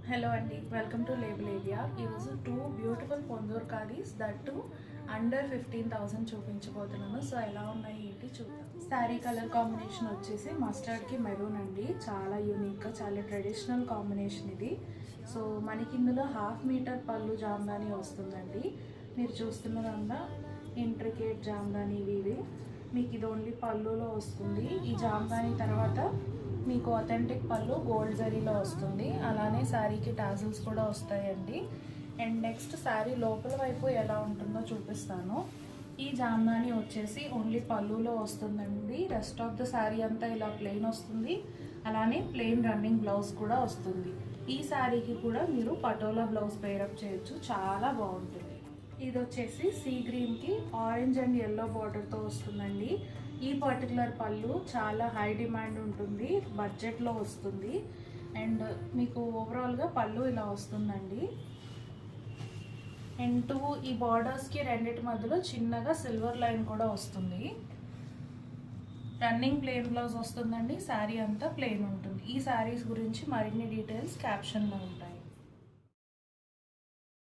Hello అండి, welcome to label area. ఈరోజు 2 beautiful Ponduru కారీస్ that under 15,000 చూపించబోతున్నాను. సో ఎలా ఉన్నాయి ఏంటి చూద్దాం. శారీ కలర్ కాంబినేషన్ వచ్చేసి మస్టర్డ్కి మెరూన్ అండి. చాలా యూనిక్గా, చాలా ట్రెడిషనల్ కాంబినేషన్ ఇది. సో మనకి ఇందులో 1/2 మీటర్ పళ్ళు జామ్దాని వస్తుందండి. మీరు చూస్తున్నదంతా ఇంట్రికేట్ జామ్దాని ఇవి. మీకు ఇది ఓన్లీ పళ్ళులో వస్తుంది. ఈ జామ్దాని తర్వాత మీకు అథెంటిక్ పళ్ళు గోల్డ్ జరీలో వస్తుంది. అలానే శారీకి టాజిల్స్ కూడా వస్తాయండి. అండ్ నెక్స్ట్ శారీ లోపల వైపు ఎలా ఉంటుందో చూపిస్తాను. ఈ జామ్దాని వచ్చేసి ఓన్లీ పళ్ళులో వస్తుందండి. రెస్ట్ ఆఫ్ ద శారీ అంతా ఇలా ప్లెయిన్ వస్తుంది. అలానే ప్లెయిన్ రన్నింగ్ బ్లౌజ్ కూడా వస్తుంది. ఈ శారీకి కూడా మీరు పటోలా బ్లౌజ్ పేరప్ చేయొచ్చు, చాలా బాగుంటుంది. ఇది వచ్చేసి సీ గ్రీన్కి ఆరెంజ్ అండ్ ఎల్లో బార్డర్తో వస్తుందండి. ఈ పర్టికులర్ పళ్ళు చాలా హై డిమాండ్ ఉంటుంది, బడ్జెట్లో వస్తుంది. అండ్ మీకు ఓవరాల్గా పళ్ళు ఇలా వస్తుందండి. అండ్ ఈ బార్డర్స్కి రెండిటి మధ్యలో చిన్నగా సిల్వర్ లైన్ కూడా వస్తుంది. రన్నింగ్ ప్లెయిన్ బ్లౌజ్ వస్తుందండి. శారీ అంతా ప్లెయిన్ ఉంటుంది. ఈ శారీస్ గురించి మరిన్ని డీటెయిల్స్ క్యాప్షన్లో ఉంటాయి.